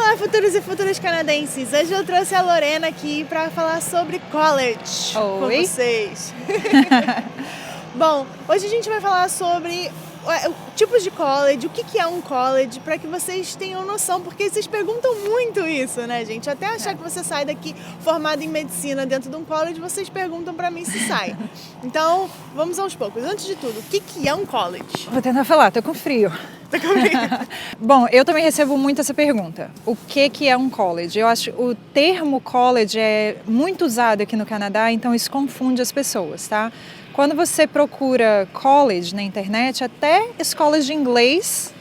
Olá, futuros e futuras canadenses! Hoje eu trouxe a Lorena aqui para falar sobre college com vocês. Bom, hoje a gente vai falar sobre tipos de college, o que é um college, para que vocês tenham noção, porque vocês perguntam muito isso, né, gente? Até achar que você sai daqui formado em medicina dentro de um college, vocês perguntam para mim se sai. Então, vamos aos poucos. Antes de tudo, o que é um college? Vou tentar falar, tô com frio. Tá com frio? Bom, eu também recebo muito essa pergunta. O que é um college? Eu acho que o termo college é muito usado aqui no Canadá, então isso confunde as pessoas, tá? Quando você procura college na internet, até escolas de inglês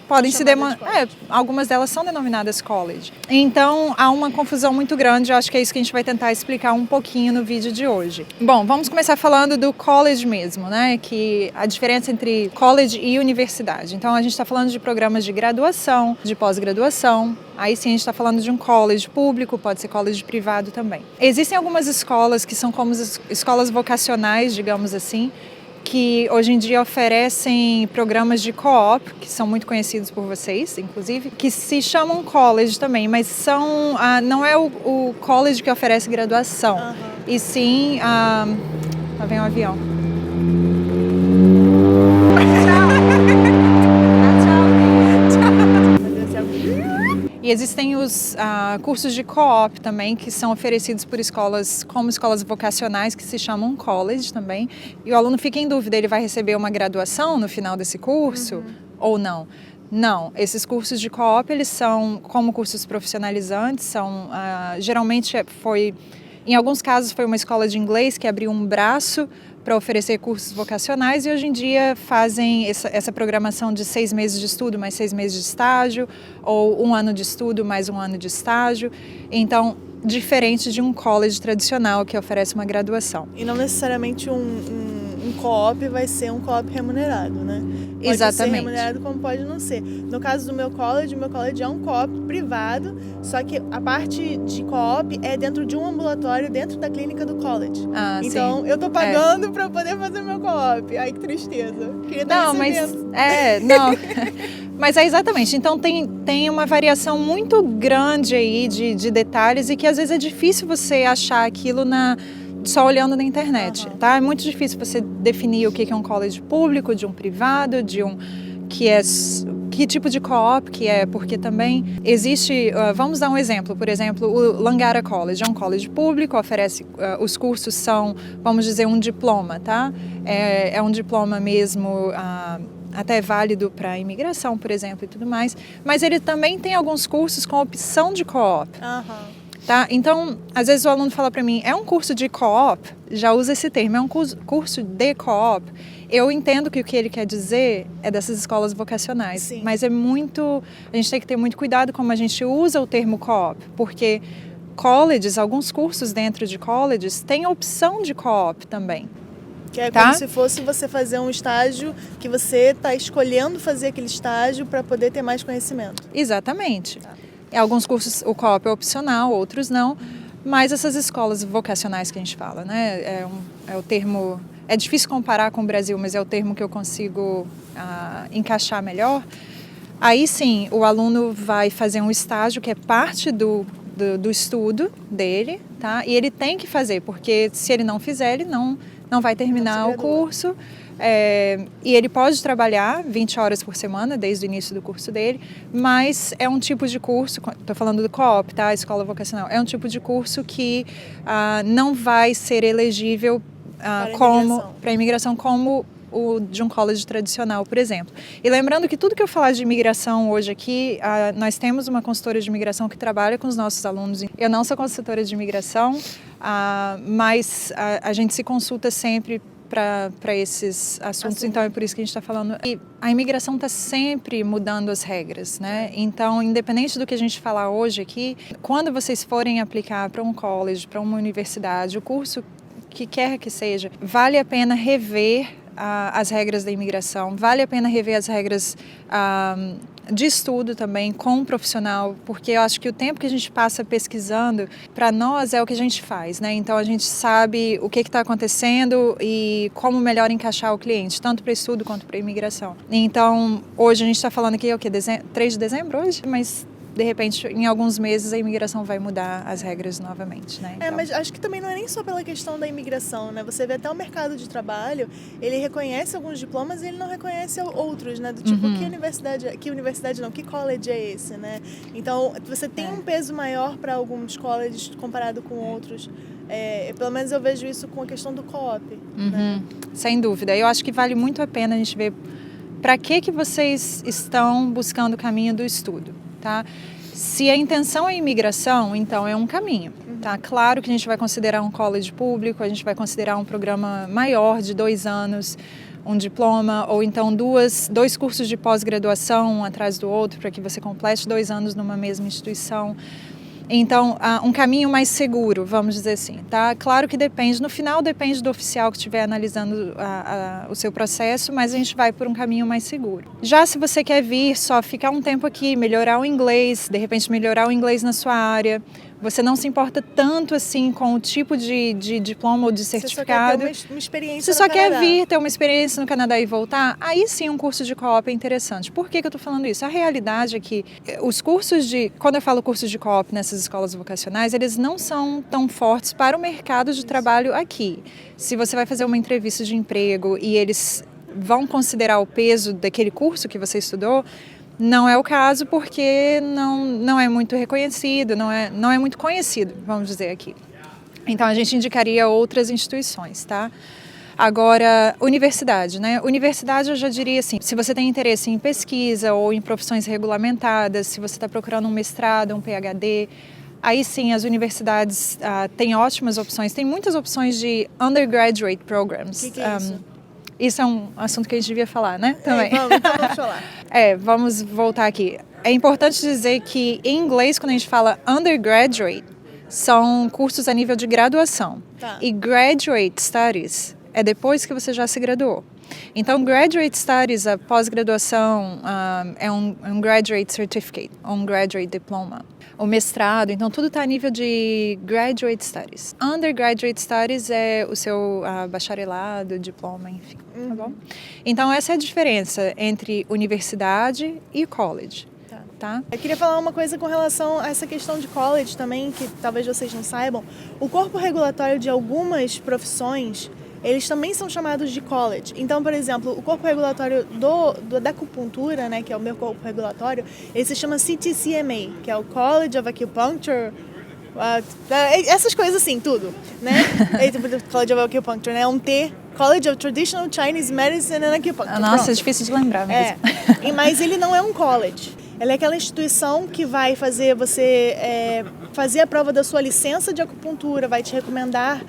podem se denominar. Algumas delas são denominadas college. Então há uma confusão muito grande, eu acho que é isso que a gente vai tentar explicar um pouquinho no vídeo de hoje. Bom, vamos começar falando do college mesmo, né? Que a diferença entre college e universidade. Então a gente está falando de programas de graduação, de pós-graduação. Aí sim a gente está falando de um college público, pode ser college privado também. Existem algumas escolas que são como escolas vocacionais, digamos assim, que hoje em dia oferecem programas de co-op, que são muito conhecidos por vocês, inclusive, que se chamam college também, mas são, não é o college que oferece graduação, e sim, lá vem um avião. E existem os cursos de co-op também, que são oferecidos por escolas, como escolas vocacionais, que se chamam college também. E o aluno fica em dúvida, ele vai receber uma graduação no final desse curso ou não? Não, esses cursos de co-op, eles são como cursos profissionalizantes, são, geralmente em alguns casos foi uma escola de inglês que abriu um braço para oferecer cursos vocacionais e hoje em dia fazem essa programação de 6 meses de estudo mais 6 meses de estágio ou 1 ano de estudo mais 1 ano de estágio. Então, diferente de um college tradicional que oferece uma graduação. E não necessariamente um co-op vai ser um co-op remunerado, né? Pode Exatamente. ser remunerado como pode não ser. No caso do meu college é um co-op privado, só que a parte de co-op é dentro de um ambulatório, dentro da clínica do college. Então, sim. Eu tô pagando para poder fazer meu co-op. Ai, que tristeza. Queria não, mas não. Mas é exatamente. Então tem uma variação muito grande aí de detalhes e que às vezes é difícil você achar aquilo só olhando na internet, tá? É muito difícil você definir o que é um college público, de um privado, que tipo de co-op que é, porque também existe, vamos dar um exemplo, por exemplo, o Langara College é um college público, oferece, os cursos são, vamos dizer, um diploma, tá? É um diploma mesmo, até válido para imigração, por exemplo, e tudo mais, mas ele também tem alguns cursos com opção de co-op. Tá? Então, às vezes o aluno fala para mim, é um curso de co-op? Já usa esse termo, é um curso de co-op? Eu entendo que o que ele quer dizer é dessas escolas vocacionais, sim. Mas a gente tem que ter muito cuidado como a gente usa o termo co-op, porque colleges, alguns cursos dentro de colleges, têm opção de co-op também. Que é como se fosse você fazer um estágio que você está escolhendo fazer aquele estágio para poder ter mais conhecimento. Exatamente. Em alguns cursos o co-op é opcional, outros não, mas essas escolas vocacionais que a gente fala, né, é o termo, é difícil comparar com o Brasil, mas é o termo que eu consigo encaixar melhor. Aí sim, o aluno vai fazer um estágio que é parte do estudo dele, tá? E ele tem que fazer, porque se ele não fizer, ele não vai terminar o curso. E ele pode trabalhar 20 horas por semana, desde o início do curso dele, mas é um tipo de curso, estou falando do co-op, tá? Escola vocacional, é um tipo de curso que não vai ser elegível para a imigração como o de um college tradicional, por exemplo. E lembrando que tudo que eu falar de imigração hoje aqui, nós temos uma consultora de imigração que trabalha com os nossos alunos. Eu não sou consultora de imigração, mas a gente se consulta sempre para esses assuntos, então é por isso que a gente está falando. E a imigração está sempre mudando as regras, né? Então, independente do que a gente falar hoje aqui, quando vocês forem aplicar para um college, para uma universidade, o curso que quer que seja, vale a pena rever as regras da imigração, vale a pena rever as regras de estudo também com um profissional, porque eu acho que o tempo que a gente passa pesquisando, para nós é o que a gente faz, né? Então a gente sabe o que está acontecendo e como melhor encaixar o cliente, tanto para estudo quanto para imigração. Então hoje a gente está falando aqui, o que? 3 de dezembro hoje? Mas de repente, em alguns meses, a imigração vai mudar as regras novamente, né? Então... mas acho que também não é nem só pela questão da imigração, né? Você vê até o mercado de trabalho, ele reconhece alguns diplomas e ele não reconhece outros, né? Do tipo, que college é esse, né? Então, você tem um peso maior para alguns colleges comparado com outros. Pelo menos eu vejo isso com a questão do co-op. Né? Sem dúvida. Eu acho que vale muito a pena a gente ver para que vocês estão buscando o caminho do estudo, tá? Se a intenção é imigração, então é um caminho, tá? Claro que a gente vai considerar um college público, a gente vai considerar um programa maior de 2 anos, um diploma, ou então dois cursos de pós-graduação, um atrás do outro, para que você complete 2 anos numa mesma instituição. Então, um caminho mais seguro, vamos dizer assim, tá? Claro que depende, no final depende do oficial que estiver analisando o seu processo, mas a gente vai por um caminho mais seguro. Já se você quer vir só ficar um tempo aqui, melhorar o inglês, de repente melhorar o inglês na sua área, você não se importa tanto assim com o tipo de diploma ou de certificado. Você só quer ter uma experiência Você só quer vir ter uma experiência no Canadá e voltar, aí sim um curso de co-op é interessante. Por que eu estou falando isso? A realidade é que os cursos quando eu falo cursos de co-op nessas escolas vocacionais, eles não são tão fortes para o mercado de trabalho aqui. Se você vai fazer uma entrevista de emprego e eles vão considerar o peso daquele curso que você estudou, não é o caso porque não é muito reconhecido, não é muito conhecido, vamos dizer aqui. Então, a gente indicaria outras instituições, tá? Agora, universidade, né? Universidade, eu já diria assim, se você tem interesse em pesquisa ou em profissões regulamentadas, se você está procurando um mestrado, um PhD, aí sim, as universidades têm ótimas opções. Tem muitas opções de undergraduate programs. O que é isso? Isso é um assunto que a gente devia falar, né? Também. Vamos falar. Vamos voltar aqui. É importante dizer que em inglês, quando a gente fala undergraduate, são cursos a nível de graduação. Tá. E graduate studies é depois que você já se graduou. Então, graduate studies, a pós-graduação, é um graduate certificate, um graduate diploma. O mestrado, então tudo está a nível de graduate studies. Undergraduate studies é o seu bacharelado, diploma, enfim, tá bom? Então essa é a diferença entre universidade e college. Tá? Eu queria falar uma coisa com relação a essa questão de college também, que talvez vocês não saibam. O corpo regulatório de algumas profissões, eles também são chamados de college. Então, por exemplo, o corpo regulatório da acupuntura, né, que é o meu corpo regulatório, ele se chama CTCMA, que é o College of Acupuncture, essas coisas assim, tudo, né? College of Acupuncture, né? Um T, College of Traditional Chinese Medicine and Acupuncture. Nossa, pronto. É difícil de lembrar mesmo. Mas ele não é um college. Ela é aquela instituição que vai fazer você fazer a prova da sua licença de acupuntura, vai te recomendar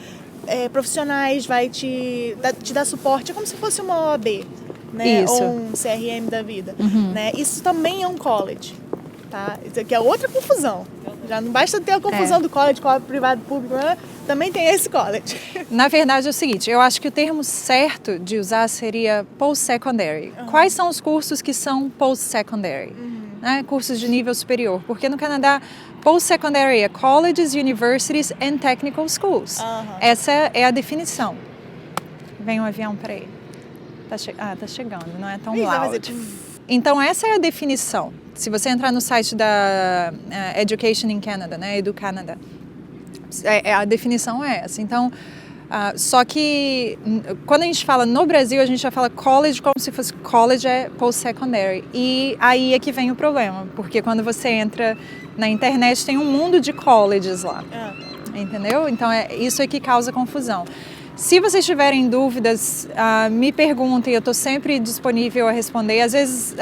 profissionais, vai te dar suporte. É como se fosse uma OAB, né? Isso. Ou um CRM da vida. Né? Isso também é um college. Tá? Isso aqui é outra confusão. Já não basta ter a confusão do college, privado, público, né? Também tem esse college. Na verdade é o seguinte, eu acho que o termo certo de usar seria post-secondary. Quais são os cursos que são post-secondary? Né? Cursos de nível superior. Porque no Canadá, post-secondary é colleges, universities and technical schools. Essa é a definição. Vem um avião, peraí. Tá chegando, não é tão loud. Então, essa é a definição. Se você entrar no site da Education in Canada, né, Edu Canada, a definição é essa. Então, só que quando a gente fala no Brasil, a gente já fala college como se fosse college é post-secondary. E aí é que vem o problema, porque quando você entra na internet tem um mundo de colleges lá, entendeu? Então, isso é que causa confusão. Se vocês tiverem dúvidas, me perguntem, eu estou sempre disponível a responder. Às vezes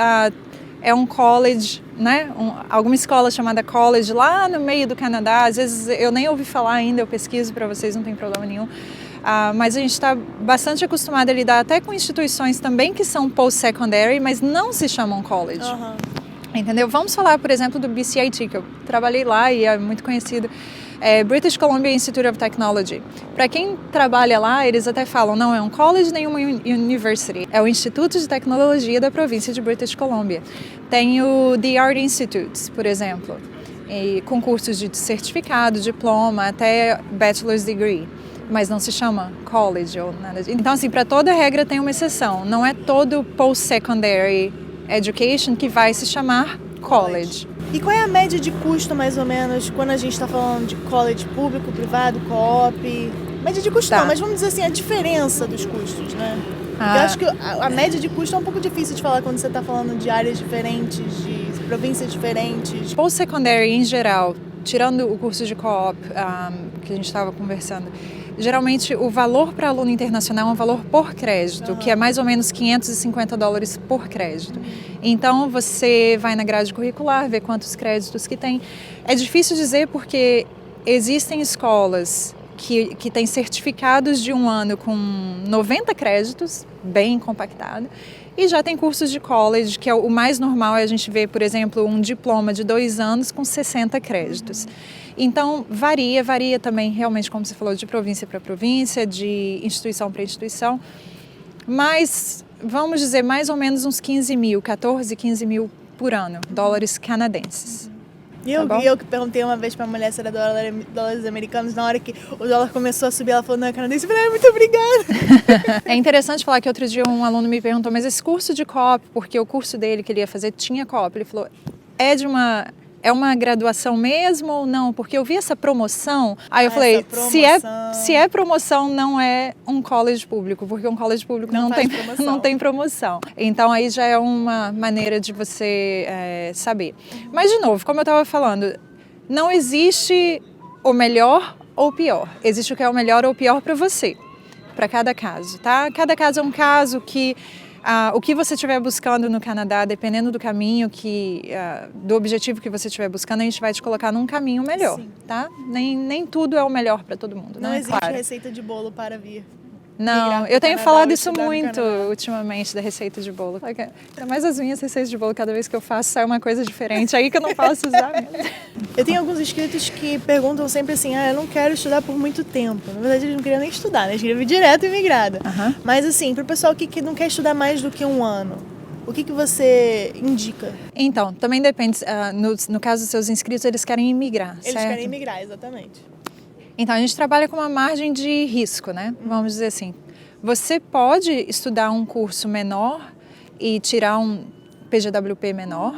é um college, né? Alguma escola chamada college lá no meio do Canadá. Às vezes eu nem ouvi falar ainda, eu pesquiso para vocês, não tem problema nenhum. Mas a gente está bastante acostumado a lidar até com instituições também que são post-secondary, mas não se chamam college. Entendeu? Vamos falar, por exemplo, do BCIT, que eu trabalhei lá e é muito conhecido. British Columbia Institute of Technology. Para quem trabalha lá, eles até falam, não é um college nem uma university, é o Instituto de Tecnologia da província de British Columbia. Tem o The Art Institute, por exemplo, com cursos de certificado, diploma, até bachelor's degree, mas não se chama college ou nada disso. Então, assim, para toda regra tem uma exceção, não é todo post-secondary education que vai se chamar college. E qual é a média de custo, mais ou menos, quando a gente está falando de college público, privado, co-op? Média de custo não, mas vamos dizer assim, a diferença dos custos, né? Eu acho que a média de custo é um pouco difícil de falar quando você está falando de áreas diferentes, de províncias diferentes. Post-secondary em geral, tirando o curso de co-op que a gente estava conversando, geralmente o valor para aluno internacional é um valor por crédito, que é mais ou menos $550 por crédito. Então você vai na grade curricular, vê quantos créditos que tem. É difícil dizer porque existem escolas que têm certificados de um ano com 90 créditos, bem compactado, e já tem cursos de college, que é o mais normal, é a gente ver, por exemplo, um diploma de 2 anos com 60 créditos. Então, varia também, realmente, como você falou, de província para província, de instituição para instituição, mas vamos dizer mais ou menos uns 15 mil por ano, dólares canadenses. E eu que perguntei uma vez pra mulher se era dólares americanos, na hora que o dólar começou a subir, ela falou, não, é canadense. Eu falei, muito obrigada. É interessante falar que outro dia um aluno me perguntou, mas esse curso de co-op, porque o curso dele que ele ia fazer tinha co-op, ele falou, é uma graduação mesmo ou não? Porque eu vi essa promoção, aí eu falei, se é promoção, não é um college público, porque um college público não tem promoção. Então aí já é uma maneira de você saber. Mas de novo, como eu estava falando, não existe o melhor ou o pior. Existe o que é o melhor ou o pior para você, para cada caso, tá? Cada caso é um caso que o que você estiver buscando no Canadá, dependendo do caminho, do objetivo que você estiver buscando, a gente vai te colocar num caminho melhor, tá? Nem tudo é o melhor para todo mundo, não né? existe receita de bolo para vir. Não, eu tenho falado isso muito ultimamente, da receita de bolo. Ainda mais as minhas receitas de bolo, cada vez que eu faço sai uma coisa diferente, aí que eu não posso usar mesmo. Eu tenho alguns inscritos que perguntam sempre assim, eu não quero estudar por muito tempo. Na verdade, eles não queriam nem estudar, né? Eles queriam vir direto imigrada. Mas assim, para o pessoal que não quer estudar mais do que um ano, o que você indica? Então, também depende. No caso dos seus inscritos, eles querem imigrar, certo? Eles querem imigrar, exatamente. Então, a gente trabalha com uma margem de risco, né? Vamos dizer assim. Você pode estudar um curso menor e tirar um PGWP menor,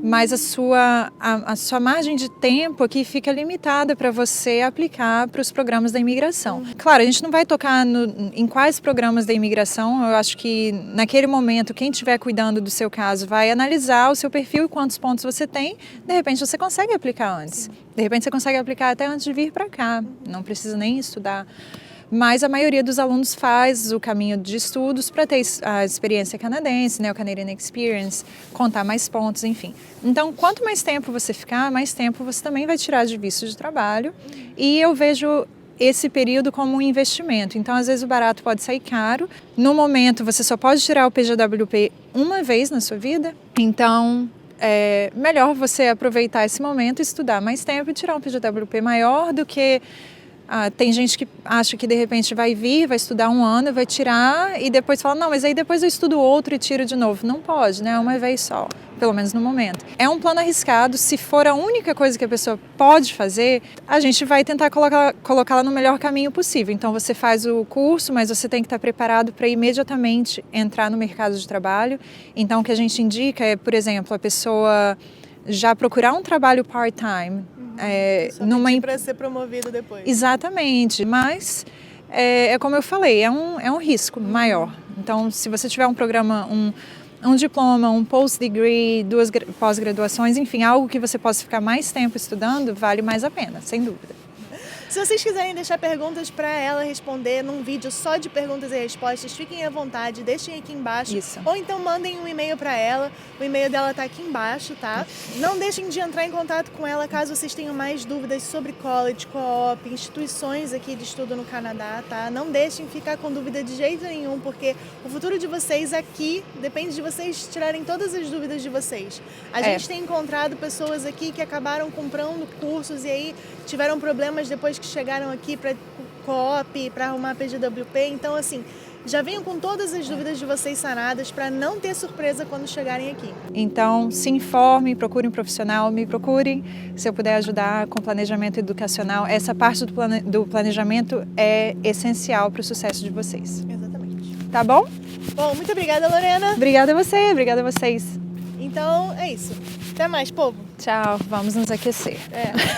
mas a sua margem de tempo aqui fica limitada para você aplicar para os programas da imigração. Claro, a gente não vai tocar em quais programas da imigração, eu acho que naquele momento quem estiver cuidando do seu caso vai analisar o seu perfil e quantos pontos você tem, de repente você consegue aplicar antes. De repente você consegue aplicar até antes de vir para cá, não precisa nem estudar. Mas a maioria dos alunos faz o caminho de estudos para ter a experiência canadense, né, o Canadian Experience, contar mais pontos, enfim. Então, quanto mais tempo você ficar, mais tempo você também vai tirar de visto de trabalho. E eu vejo esse período como um investimento. Então, às vezes o barato pode sair caro. No momento, você só pode tirar o PGWP uma vez na sua vida. Então, é melhor você aproveitar esse momento, estudar mais tempo e tirar um PGWP maior do que... tem gente que acha que de repente vai vir, vai estudar um ano, vai tirar e depois fala, não, mas aí depois eu estudo outro e tiro de novo. Não pode, né? É uma vez só, pelo menos no momento. É um plano arriscado, se for a única coisa que a pessoa pode fazer, a gente vai tentar colocá-la no melhor caminho possível. Então você faz o curso, mas você tem que estar preparado para imediatamente entrar no mercado de trabalho. Então o que a gente indica é, por exemplo, a pessoa já procurar um trabalho part-time, para ser promovido depois. Exatamente, mas é como eu falei, é um risco maior. Então, se você tiver um programa, um diploma, um post-degree, 2 pós-graduações, enfim, algo que você possa ficar mais tempo estudando, vale mais a pena, sem dúvida. Se vocês quiserem deixar perguntas para ela responder num vídeo só de perguntas e respostas, fiquem à vontade, deixem aqui embaixo. Isso. Ou então mandem um e-mail para ela, o e-mail dela tá aqui embaixo, tá? Não deixem de entrar em contato com ela caso vocês tenham mais dúvidas sobre college, co-op, instituições aqui de estudo no Canadá, tá? Não deixem ficar com dúvida de jeito nenhum, porque o futuro de vocês aqui depende de vocês tirarem todas as dúvidas de vocês. A gente tem encontrado pessoas aqui que acabaram comprando cursos e aí tiveram problemas depois que chegaram aqui para co-op, para arrumar PGWP. Então, assim, já venham com todas as dúvidas de vocês sanadas para não ter surpresa quando chegarem aqui. Então, se informe, procure um profissional, me procurem. Se eu puder ajudar com planejamento educacional, essa parte do planejamento é essencial para o sucesso de vocês. Exatamente. Tá bom? Bom, muito obrigada, Lorena. Obrigada a você, obrigada a vocês. Então, é isso. Até mais, povo. Tchau, vamos nos aquecer. É.